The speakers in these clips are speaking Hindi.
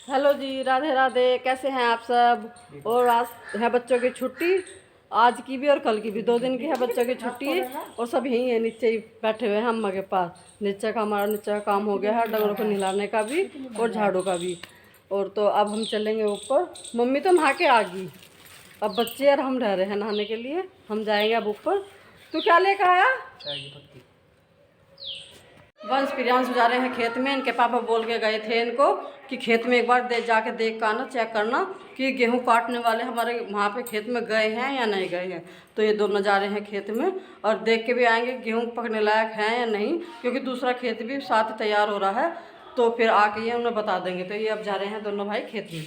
हेलो जी, राधे राधे। कैसे हैं आप सब। और आज है बच्चों की छुट्टी, आज की भी और कल की भी 2 दिन की है बच्चों की छुट्टी। और सब यहीं है, नीचे ही बैठे हुए हैं अम्मा के पास। हमारा नीचे का काम हो गया है, डंगरों को नहलाने का भी और झाड़ू का भी। और तो अब हम चलेंगे ऊपर। मम्मी तो नहा के आ गई, अब बच्चे और हम रह रहे हैं नहाने के लिए। हम जाएंगे अब ऊपर। तू क्या लेकर आया? वंश प्रियांशु जा रहे हैं खेत में। इनके पापा बोल के गए थे इनको कि खेत में एक बार जाके देख कर आना, चेक करना कि गेहूं काटने वाले हमारे वहाँ पे खेत में गए हैं या नहीं गए हैं। तो ये दोनों जा रहे हैं खेत में और देख के भी आएंगे गेहूं पकने लायक हैं या नहीं, क्योंकि दूसरा खेत भी साथ तैयार हो रहा है। तो फिर आके ये उन्हें बता देंगे। तो ये अब जा रहे हैं दोनों भाई खेत में।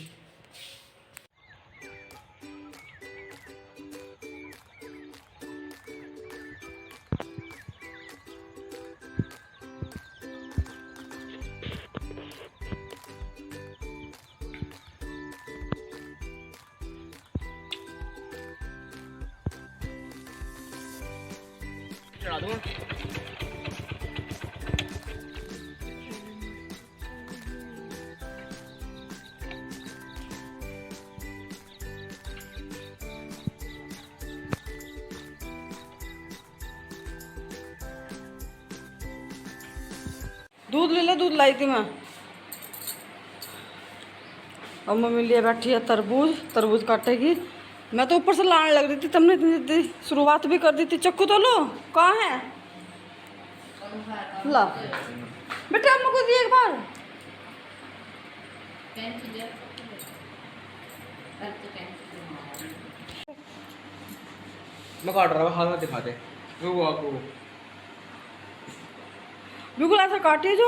दूध ले ले, दूध लाई थी मैं। और मम्मी लिए बैठी है तरबूज, तरबूज काटेगी। मैं तो ऊपर से लाने लग रही थी, तुमने इतनी शुरुआत भी कर दी थी। चक्कू तो लो, कहाँ है? ला बेटा, अम्मा को दिए एक बार। मैं काट रहा हूँ, हाथ में दिखा दे। वो आपको बिल्कुल ऐसा काटिए जो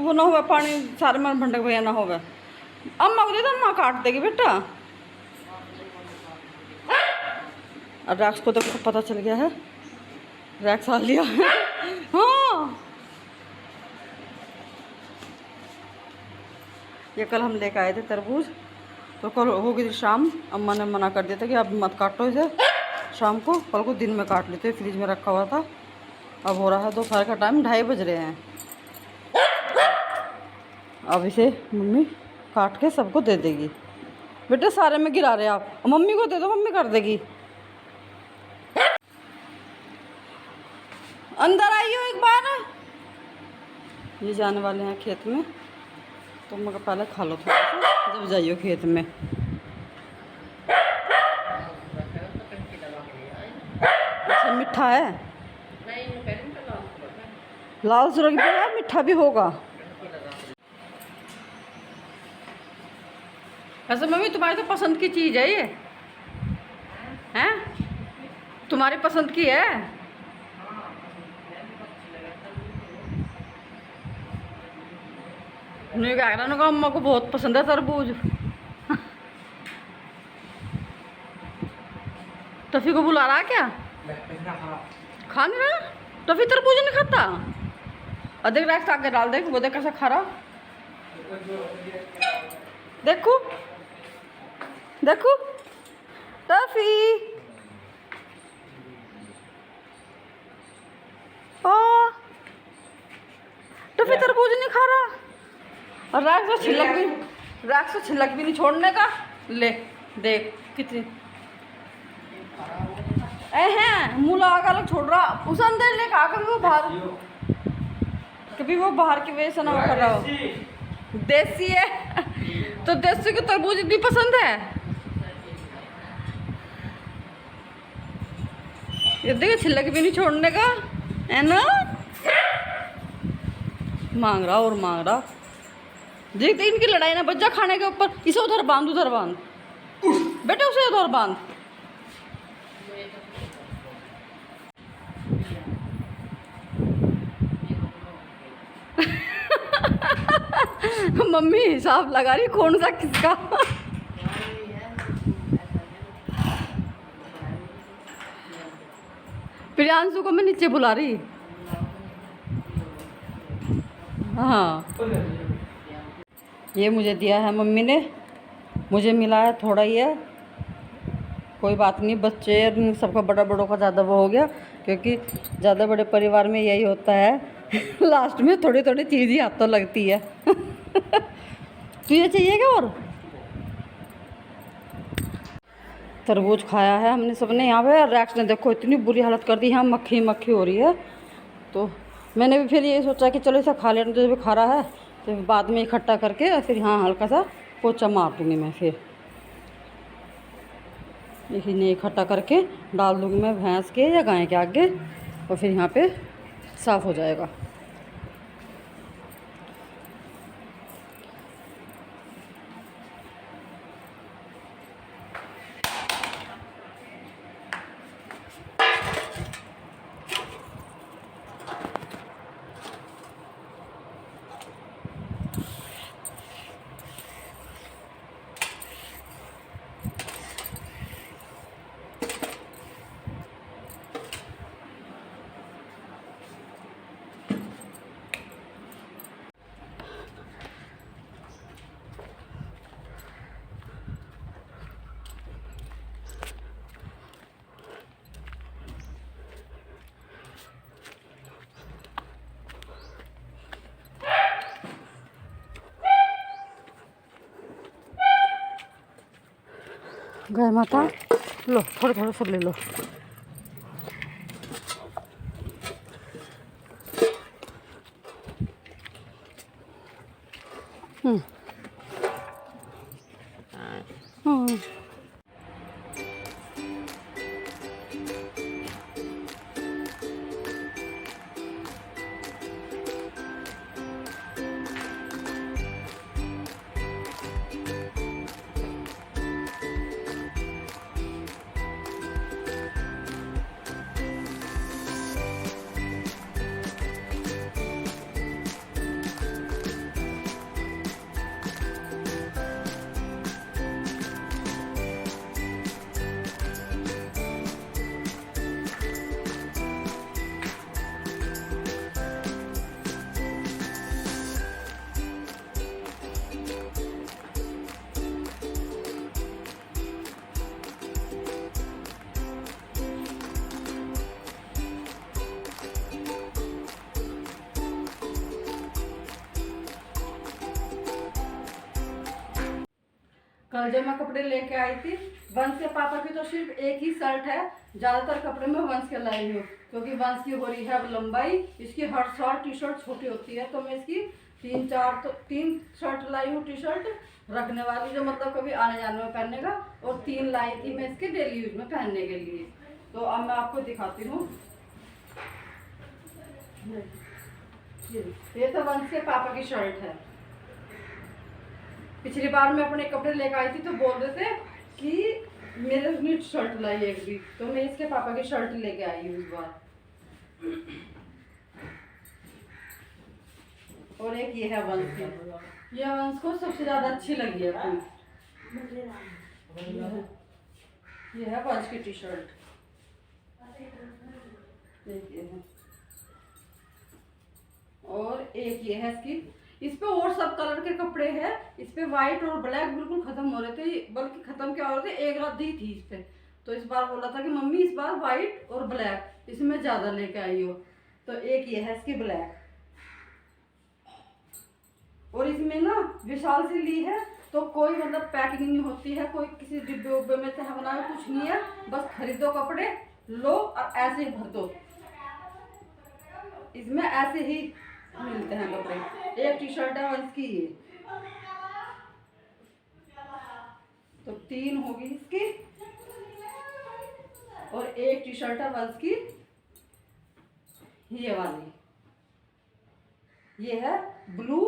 वो ना हुआ, पानी सारे में भंडक भैया ना होगा। अम्मा को दे दो, अम्मा काट देगी बेटा। और रैक्स को तो पता चल गया है, रैक्स आ लिया है। हाँ, ये कल हम लेकर आए थे तरबूज, तो कल हो गई थी शाम। अम्मा ने मना कर दिया था कि अब मत काटो इसे शाम को, कल को दिन में काट लेते। फ्रिज में रखा हुआ था। अब हो रहा है दोपहर का टाइम, 2:30 बज रहे हैं। अब इसे मम्मी काट के सबको दे देगी। बेटे सारे में गिरा रहे आप, मम्मी को दे दो, मम्मी कर देगी। अंदर आइयो एक बार। ये जाने वाले हैं खेत में, तो मगर पहले खा लो थोड़ा सा जब जाइयो खेत में। अच्छा मीठा है, लाल सुरख भी है, मीठा भी होगा। ऐसे मम्मी तुम्हारी तो पसंद की चीज़ है ये, हैं? तुम्हारी पसंद की है। नहीं कह रहा ना, अम्मा को बहुत पसंद है तरबूज। टफी को बुला रहा क्या? खा नहीं रहा टफी, तरबूज नहीं खाता। अधिक रैक्स आगे डाल दे, वो देख कैसा खा रहा। देखो देखो टफी, ओ टफी तरबूज नहीं खा रहा। और रैक्स तो छिलक भी नहीं छोड़ने का। ले देख कितनी हैं, मुँह लगा कर अलग छोड़ रहा। उस अंदर ले खा, कभी वो बाहर की वजह से ना कर रहा हो। देसी है तो देसी की तरबूज इतनी पसंद है। ये देखिए छिलक भी नहीं छोड़ने का है ना। मांग रहा और मांग रहा। देखते इनकी लड़ाई ना बच जा खाने के ऊपर। इसे उधर बांध, उधर बांध बेटे, उसे उधर बांध। मम्मी हिसाब लगा रही कौन सा किसका। प्रियांशु को मैं नीचे बुला रही। हाँ, ये मुझे दिया है मम्मी ने, मुझे मिला है थोड़ा ही है, कोई बात नहीं। बच्चे सबका बड़ा बड़ों का ज़्यादा वो हो गया, क्योंकि ज़्यादा बड़े परिवार में यही होता है। लास्ट में थोड़ी थोड़ी चीज़ ही हाथों लगती है। तुझे चाहिए क्या और? तरबूज खाया है हमने सबने यहाँ पे। रैक्स ने देखो इतनी बुरी हालत कर दी, यहाँ मक्खी मक्खी हो रही है। तो मैंने भी फिर ये सोचा कि चलो इसे खा लेना, जो भी खा रहा है तो बाद में इकट्ठा करके और फिर यहाँ हल्का सा पोछा मार दूँगी मैं। फिर इन्हें इकट्ठा करके डाल दूँगी मैं भैंस के या गाय के आगे, और फिर यहाँ पे साफ़ हो जाएगा। गाय माता लो, थोड़ा थोड़ा सब ले लो। हम्म। कल जब मैं कपड़े लेके आई थी, वंश के पापा की तो सिर्फ एक ही शर्ट है। ज़्यादातर कपड़े मैं वंश के लाई हूँ, क्योंकि वंश की हो रही है लंबाई। इसकी हर शर्ट टी शर्ट छोटी होती है, तो मैं इसकी तीन शर्ट लाई हूँ टी शर्ट रखने वाली, जो मतलब कभी आने जाने में पहनने का, और 3 लाई थी मैं इसके डेली यूज में पहनने के लिए। तो अब मैं आपको दिखाती हूँ। ये तो वंश के पापा की शर्ट है। पिछली बार मैं अपने कपड़े लेकर आई थी तो बोल रहे थे कि मेरे लिए शर्ट लाई एक भी, तो मैं इसके पापा की शर्ट लेके आई हूँ इस बार। और एक ये है वंश की, ये वंश को सबसे ज्यादा अच्छी लगी है अपनी। ये है वंश की टी शर्ट, एक ये है, और एक ये है इसकी। इस पे और सब कलर के कपड़े हैं। इस पे व्हाइट और ब्लैक बिल्कुल खत्म हो रहे थे, बल्कि खत्म क्या हो रहे थे, एक रात दी थी इस पे। तो इस बार बोला था कि मम्मी इस बार व्हाइट और ब्लैक इसमें ज्यादा लेके आई हो। तो एक ये है इसकी ब्लैक, और इसमें ना विशाल से ली है, तो कोई मतलब पैकिंग नहीं होती है, कोई किसी डिब्बे उब्बे में चाहे बना कुछ नहीं है। बस खरीदो कपड़े, लो और ऐसे ही भर दो। इसमें ऐसे ही मिलते हैं कपड़े। एक टी शर्ट है वंश की ये, तो 3 होगी इसकी, और एक टी शर्ट है वंश की ये वाली। ये है ब्लू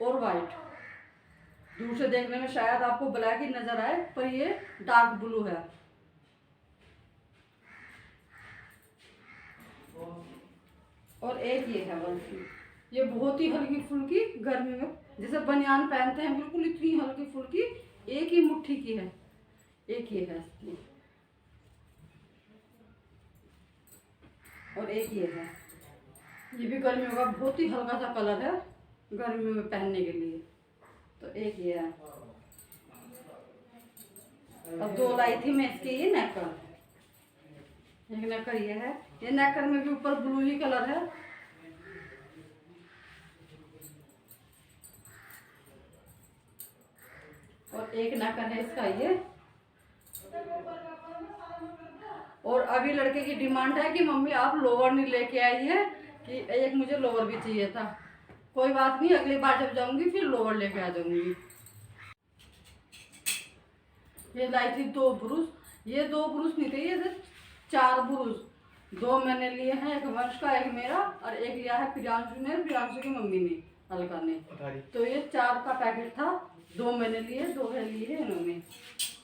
और वाइट। दूर से देखने में शायद आपको ब्लैक ही नजर आए, पर ये डार्क ब्लू है। और एक ये है वंश की, ये बहुत ही हल्की फुल्की, गर्मी में जैसे बनियान पहनते हैं बिल्कुल इतनी हल्की फुल्की, एक ही मुट्ठी की है। एक ये है इसकी, और एक ये है। ये भी गर्मियों का बहुत ही हल्का सा कलर है, गर्मियों में पहनने के लिए। तो एक ये है, और 2 लाई थी मैं इसके ये नेकर। एक नेकर ये है, ये नेकर में भी ऊपर ब्लू ही कलर है। और एक नाखन है इसका ये। और अभी लड़के की डिमांड है कि मम्मी आप लोवर नहीं लेके आई है, कि एक मुझे लोवर भी चाहिए था। कोई बात नहीं, अगली बार जब जाऊंगी फिर लोवर लेके आ जाऊंगी। ये लाई थी 2 ब्रूस, ये 2 ब्रूस नहीं थे, ये थे 4 ब्रूस। 2 मैंने लिए हैं, एक वंश का एक मेरा, और एक लिया है प्रियांशु ने, प्रियांशु की मम्मी ने, अलका ने। तो ये 4 का पैकेट था, 2 मैंने लिए, 2 है लिए इन्होंने।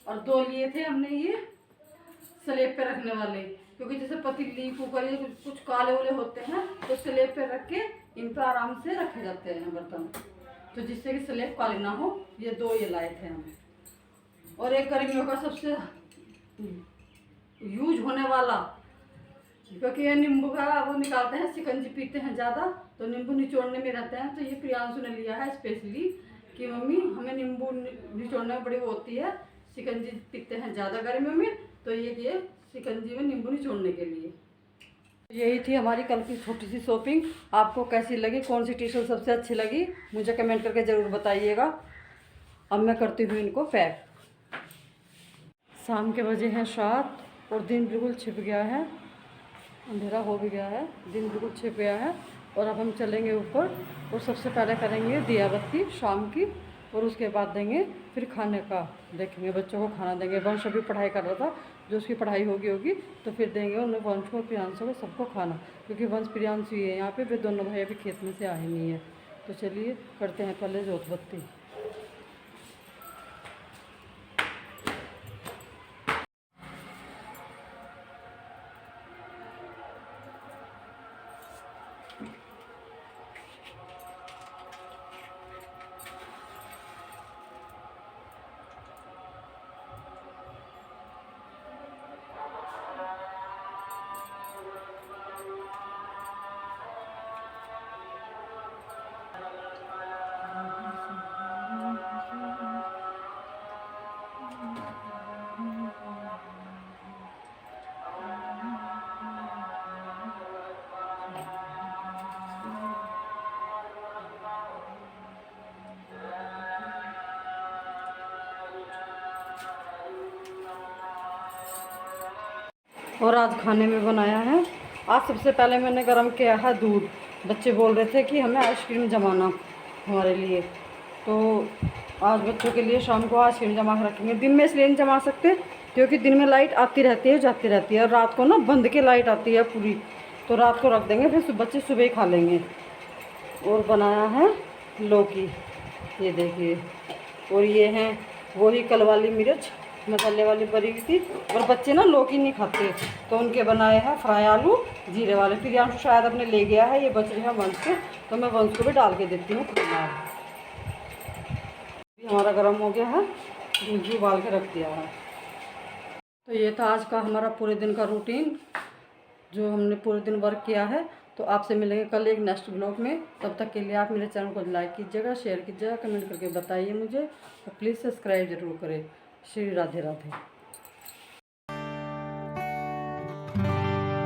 और 2 लिए थे हमने ये स्लेब पे रखने वाले, क्योंकि जैसे पतीली कुकर ये कुछ काले वाले होते हैं तो स्लेब पे रख के इन पर आराम से रखे जाते हैं बर्तन, तो जिससे कि स्लेब काली ना हो। ये 2 ये लाए थे हम। और एक गर्मियों का सबसे यूज होने वाला, क्योंकि ये नींबू का वो निकालते हैं, शिकंजी पीते हैं ज़्यादा तो नींबू निचोड़ने में रहते हैं। तो ये प्रियांशु ने लिया है स्पेशली कि मम्मी हमें नींबू निचोड़ने में बड़ी वो होती है, शिकंजी पीते हैं ज़्यादा गर्मियों में, तो ये शिकंजी में नींबू निचोड़ने के लिए। यही थी हमारी कल की छोटी सी शॉपिंग। आपको कैसी लगी, कौन सी टी शर्ट सबसे अच्छी लगी, मुझे कमेंट करके ज़रूर बताइएगा। अब मैं करती हूँ इनको पैक। शाम के बजे हैं 7 और दिन बिल्कुल छिप गया है, अंधेरा हो भी गया है, दिन बिल्कुल छिप गया है। और अब हम चलेंगे ऊपर और सबसे पहले करेंगे दिया बत्ती शाम की, और उसके बाद देंगे फिर खाने का, देखेंगे बच्चों को खाना देंगे। वंश अभी पढ़ाई कर रहा था, जो उसकी पढ़ाई होगी तो फिर देंगे उन्हें, वंश को प्रियांशु को सबको खाना, क्योंकि वंश प्रियांशु ही है यहाँ पे, वे दोनों भाई अभी खेत में से आए नहीं है। तो चलिए करते हैं पहले जोत बत्ती। और आज खाने में बनाया है, आज सबसे पहले मैंने गरम किया है दूध। बच्चे बोल रहे थे कि हमें आइसक्रीम जमाना हमारे लिए, तो आज बच्चों के लिए शाम को आइसक्रीम जमा कर रखेंगे। दिन में इसलिए नहीं जमा सकते क्योंकि दिन में लाइट आती रहती है जाती रहती है, और रात को ना बंद के लाइट आती है पूरी, तो रात को रख देंगे, फिर बच्चे सुबह ही खा लेंगे। और बनाया है लौकी, ये देखिए, और ये हैं वही कल वाली मिर्च मसाले वाली बरी हुई थी। और बच्चे ना लौकी नहीं खाते, तो उनके बनाए हैं फ्राई आलू जीरे वाले। फिर यहाँ शायद अपने ले गया है, ये बच रहे हैं वंश के, तो मैं वंश को भी डाल के देती हूँ खाना। हमारा गर्म हो गया है, दूध भी उबाल के रख दिया है। तो ये था आज का हमारा पूरे दिन का रूटीन, जो हमने पूरे दिन वर्क किया है। तो आपसे मिलेंगे कल एक नेक्स्ट ब्लॉग में। तब तक के लिए आप मेरे चैनल को लाइक कीजिएगा, शेयर कीजिएगा, कमेंट करके बताइए मुझे, और प्लीज़ सब्सक्राइब जरूर करें। श्री राधे राधे।